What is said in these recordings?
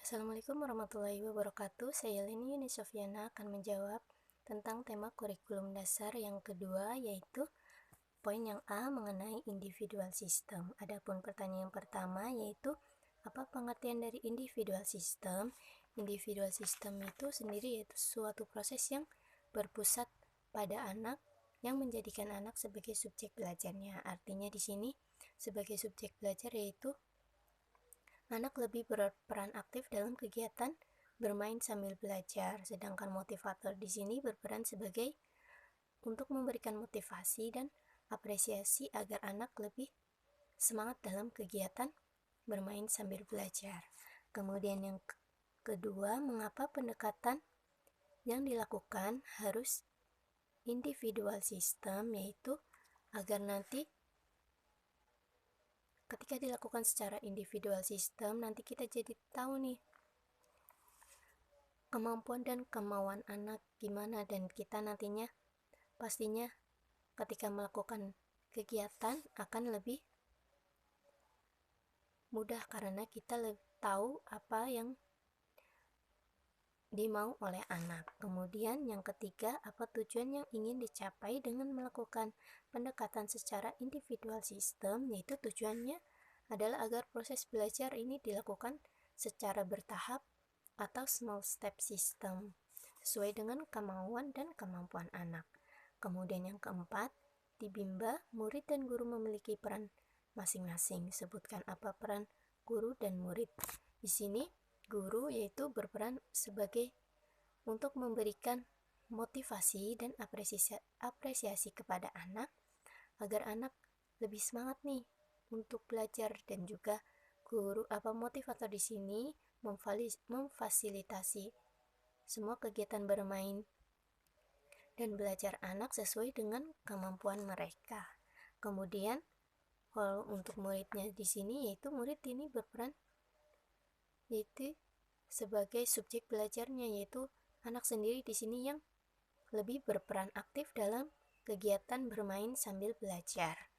Assalamualaikum warahmatullahi wabarakatuh. Saya Leni Yuni Sofyana akan menjawab tentang tema kurikulum dasar yang kedua, yaitu poin yang A mengenai individual system. Adapun pertanyaan yang pertama yaitu apa pengertian dari individual system? Individual system itu sendiri yaitu suatu proses yang berpusat pada anak yang menjadikan anak sebagai subjek belajarnya. Artinya di sini sebagai subjek belajar yaitu anak lebih berperan aktif dalam kegiatan bermain sambil belajar, sedangkan motivator di sini berperan sebagai untuk memberikan motivasi dan apresiasi agar anak lebih semangat dalam kegiatan bermain sambil belajar. Kemudian yang kedua, mengapa pendekatan yang dilakukan harus individual system, yaitu agar nanti ketika dilakukan secara individual system, nanti kita jadi tahu nih kemampuan dan kemauan anak gimana, dan kita nantinya pastinya ketika melakukan kegiatan akan lebih mudah karena kita lebih tahu apa yang dimau oleh anak. Kemudian yang ketiga, apa tujuan yang ingin dicapai dengan melakukan pendekatan secara individual system, yaitu tujuannya adalah agar proses belajar ini dilakukan secara bertahap atau small step system sesuai dengan kemauan dan kemampuan anak. Kemudian yang keempat, di Bimba, murid dan guru memiliki peran masing-masing. Sebutkan apa peran guru dan murid. Di sini guru yaitu berperan sebagai untuk memberikan motivasi dan apresiasi kepada anak agar anak lebih semangat nih untuk belajar, dan juga guru motivator di sini memfasilitasi semua kegiatan bermain dan belajar anak sesuai dengan kemampuan mereka. Kemudian kalau untuk muridnya di sini, yaitu murid ini berperan yaitu sebagai subjek belajarnya, yaitu anak sendiri di sini yang lebih berperan aktif dalam kegiatan bermain sambil belajar.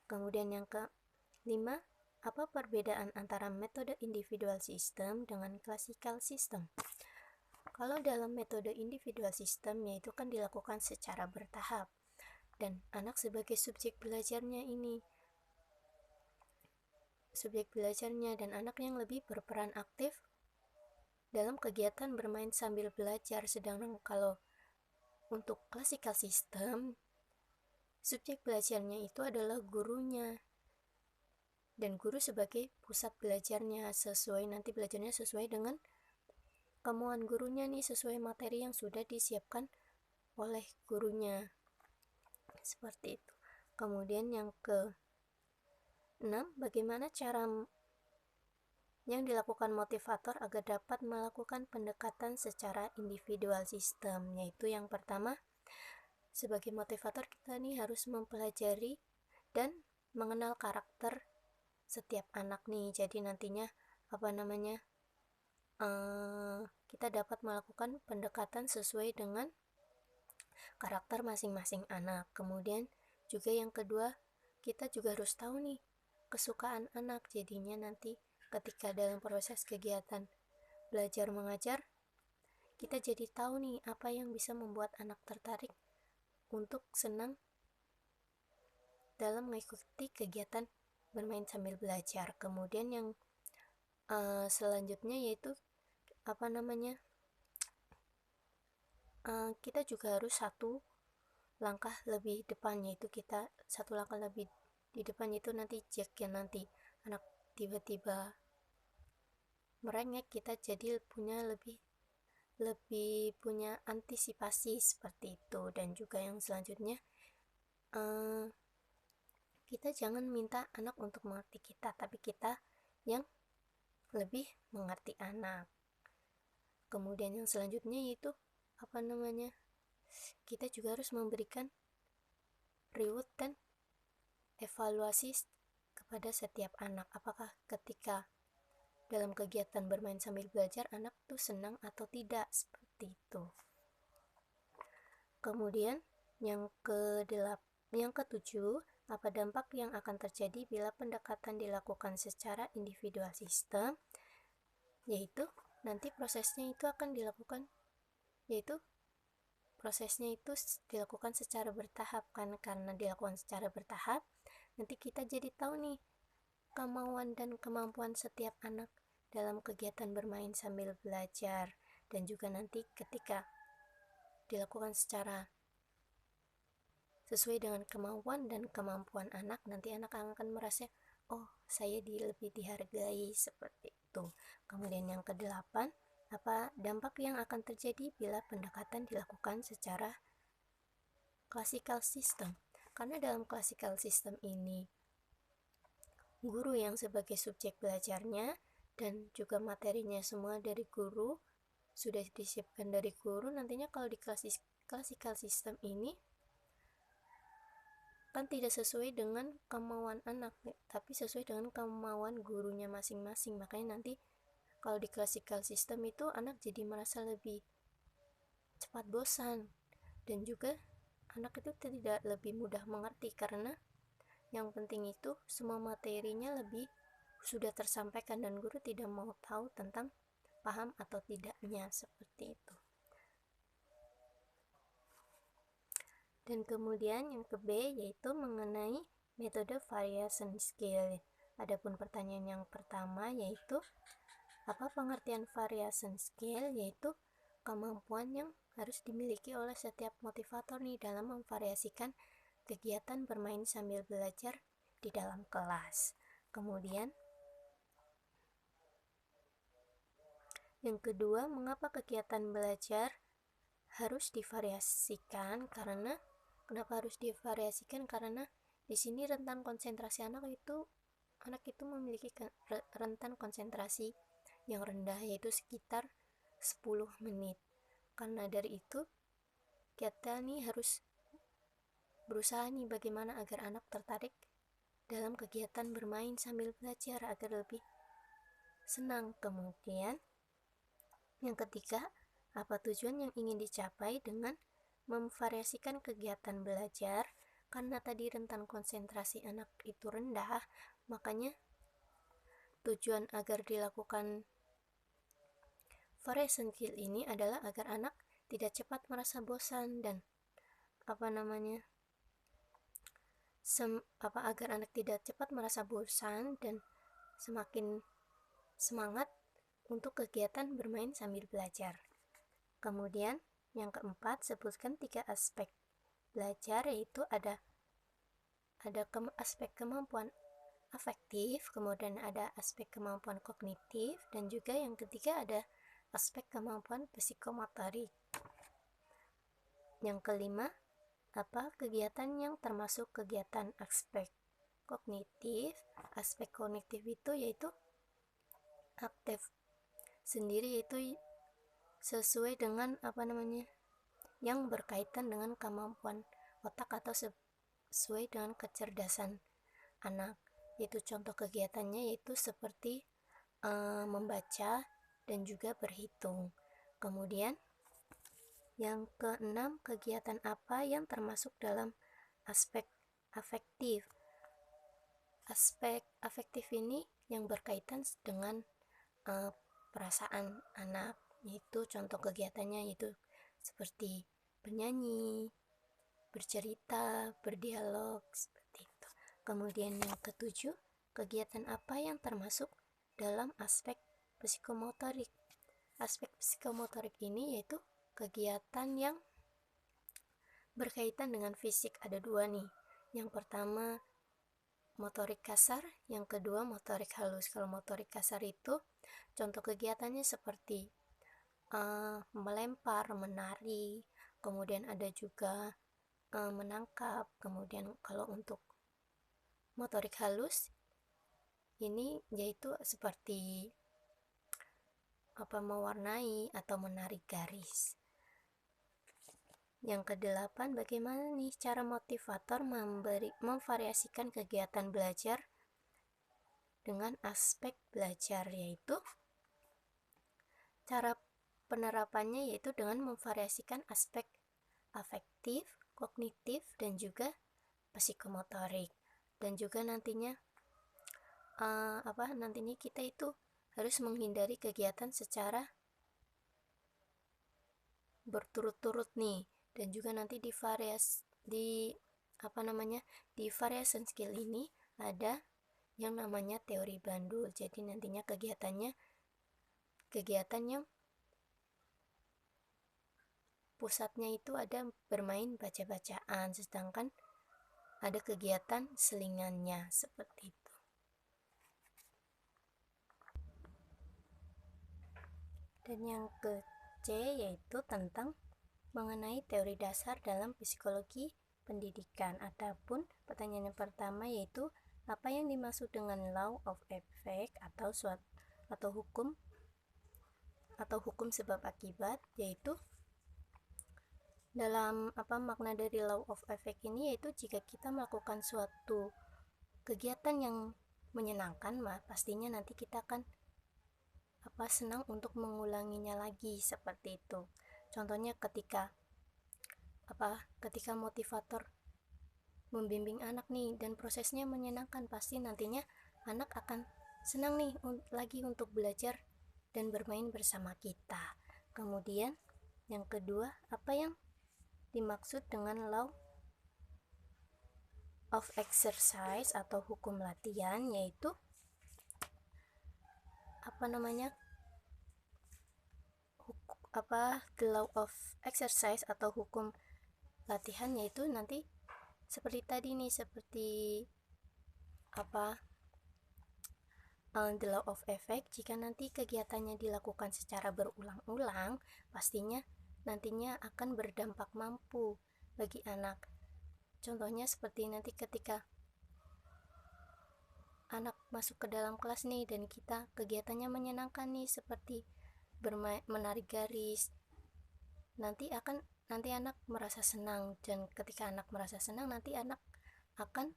Kemudian yang kelima, apa perbedaan antara metode individual system dengan classical system? Kalau dalam metode individual system, yaitu kan dilakukan secara bertahap, dan anak sebagai subjek belajarnya dan anak yang lebih berperan aktif dalam kegiatan bermain sambil belajar. Sedangkan kalau untuk classical system, subjek belajarnya itu adalah gurunya, dan guru sebagai pusat belajarnya, nanti belajarnya sesuai dengan kemauan gurunya nih, sesuai materi yang sudah disiapkan oleh gurunya, seperti itu. Kemudian yang ke-6, bagaimana cara yang dilakukan motivator agar dapat melakukan pendekatan secara individual system? Yaitu yang pertama, sebagai motivator kita nih harus mempelajari dan mengenal karakter setiap anak nih. Jadi nantinya kita dapat melakukan pendekatan sesuai dengan karakter masing-masing anak. Kemudian juga yang kedua, kita juga harus tahu nih kesukaan anak. Jadinya nanti ketika dalam proses kegiatan belajar mengajar, kita jadi tahu nih apa yang bisa membuat anak tertarik untuk senang dalam mengikuti kegiatan bermain sambil belajar. Kemudian yang selanjutnya yaitu kita juga harus satu langkah lebih depan, yaitu kita satu langkah lebih di depan, yaitu nanti jika nanti anak tiba-tiba merengek, kita jadi lebih punya antisipasi seperti itu. Dan juga yang selanjutnya, kita jangan minta anak untuk mengerti kita, tapi kita yang lebih mengerti anak. Kemudian yang selanjutnya yaitu kita juga harus memberikan reward dan evaluasi kepada setiap anak. Apakah ketika dalam kegiatan bermain sambil belajar anak tuh senang atau tidak, seperti itu. Kemudian yang ketujuh, apa dampak yang akan terjadi bila pendekatan dilakukan secara individual system? Yaitu nanti prosesnya itu akan dilakukan, yaitu prosesnya itu dilakukan secara bertahap kan. Karena dilakukan secara bertahap, nanti kita jadi tahu nih kemauan dan kemampuan setiap anak dalam kegiatan bermain sambil belajar. Dan juga nanti ketika dilakukan secara sesuai dengan kemauan dan kemampuan anak, nanti anak akan merasa, oh saya lebih dihargai, seperti itu. Kemudian yang kedelapan, apa dampak yang akan terjadi bila pendekatan dilakukan secara classical system. Karena dalam classical system ini guru yang sebagai subjek belajarnya dan juga materinya semua dari guru, sudah disiapkan dari guru. Nantinya kalau di classical system ini kan tidak sesuai dengan kemauan anak, tapi sesuai dengan kemauan gurunya masing-masing. Makanya nanti kalau di classical system itu anak jadi merasa lebih cepat bosan, dan juga anak itu tidak lebih mudah mengerti, karena yang penting itu semua materinya lebih sudah tersampaikan dan guru tidak mau tahu tentang paham atau tidaknya, seperti itu. Dan kemudian yang ke B yaitu mengenai metode variation skill. Adapun pertanyaan yang pertama yaitu apa pengertian variation skill, yaitu kemampuan yang harus dimiliki oleh setiap motivator nih dalam memvariasikan kegiatan bermain sambil belajar di dalam kelas. Kemudian yang kedua, mengapa kegiatan belajar harus divariasikan? Kenapa harus divariasikan? Karena di sini rentan konsentrasi anak itu memiliki rentan konsentrasi yang rendah, yaitu sekitar 10 menit. Karena dari itu kita nih harus berusaha nih bagaimana agar anak tertarik dalam kegiatan bermain sambil belajar agar lebih senang. Kemudian yang ketiga, apa tujuan yang ingin dicapai dengan memvariasikan kegiatan belajar? Karena tadi rentan konsentrasi anak itu rendah, makanya tujuan agar dilakukan variation skill ini adalah agar anak tidak cepat merasa bosan dan agar anak tidak cepat merasa bosan dan semakin semangat untuk kegiatan bermain sambil belajar. Kemudian yang keempat, sebutkan 3 aspek belajar, yaitu ada aspek kemampuan afektif, kemudian ada aspek kemampuan kognitif, dan juga yang ketiga ada aspek kemampuan psikomotorik. Yang kelima, apa kegiatan yang termasuk kegiatan aspek kognitif? Aspek kognitif itu yaitu aktif sendiri, yaitu sesuai dengan yang berkaitan dengan kemampuan otak atau sesuai dengan kecerdasan anak. Yaitu contoh kegiatannya yaitu seperti membaca dan juga berhitung. Kemudian yang keenam, kegiatan apa yang termasuk dalam aspek afektif? Aspek afektif ini yang berkaitan dengan perasaan anak, yaitu contoh kegiatannya yaitu seperti bernyanyi, bercerita, berdialog, seperti itu. Kemudian yang ketujuh, kegiatan apa yang termasuk dalam aspek psikomotorik? Aspek psikomotorik ini yaitu kegiatan yang berkaitan dengan fisik. Ada 2 nih. Yang pertama motorik kasar, yang kedua motorik halus. Kalau motorik kasar itu contoh kegiatannya seperti melempar, menari, kemudian ada juga menangkap. Kemudian kalau untuk motorik halus ini yaitu seperti mewarnai atau menarik garis. Yang kedelapan, bagaimana nih cara motivator memvariasikan kegiatan belajar dengan aspek belajar, yaitu cara penerapannya yaitu dengan memvariasikan aspek afektif, kognitif, dan juga psikomotorik. Dan juga nantinya kita itu harus menghindari kegiatan secara berturut-turut nih, dan juga nanti di variation skill ini ada yang namanya teori Bandul. Jadi nantinya kegiatan yang pusatnya itu ada bermain baca-bacaan, sedangkan ada kegiatan selingannya seperti itu. Dan yang ke C yaitu tentang mengenai teori dasar dalam psikologi pendidikan. Adapun pertanyaan yang pertama yaitu apa yang dimaksud dengan law of effect atau hukum sebab akibat, yaitu dalam makna dari law of effect ini yaitu jika kita melakukan suatu kegiatan yang menyenangkan, pastinya nanti kita akan senang untuk mengulanginya lagi, seperti itu. Contohnya ketika motivator membimbing anak nih dan prosesnya menyenangkan, pasti nantinya anak akan senang nih lagi untuk belajar dan bermain bersama kita. Kemudian yang kedua, apa yang dimaksud dengan law of exercise atau hukum latihan, yaitu the law of exercise atau hukum latihan yaitu nanti seperti tadi nih, the law of effect. Jika nanti kegiatannya dilakukan secara berulang-ulang, pastinya nantinya akan berdampak mampu bagi anak. Contohnya seperti nanti ketika anak masuk ke dalam kelas nih dan kita kegiatannya menyenangkan nih, seperti menarik garis, nanti anak merasa senang, dan ketika anak merasa senang nanti anak akan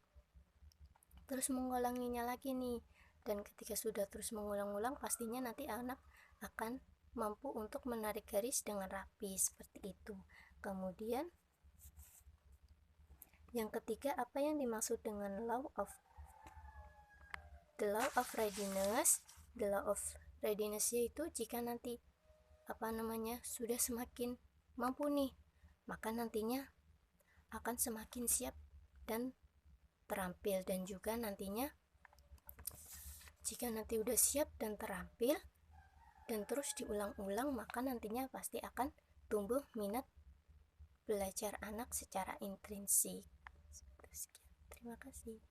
terus mengulanginya lagi nih, dan ketika sudah terus mengulang-ulang pastinya nanti anak akan mampu untuk menarik garis dengan rapi, seperti itu. Kemudian yang ketiga, apa yang dimaksud dengan the law of readiness. The law of readiness yaitu jika nanti sudah semakin mampu nih, maka nantinya akan semakin siap dan terampil. Dan juga nantinya jika nanti udah siap dan terampil dan terus diulang-ulang, maka nantinya pasti akan tumbuh minat belajar anak secara intrinsik. Terima kasih.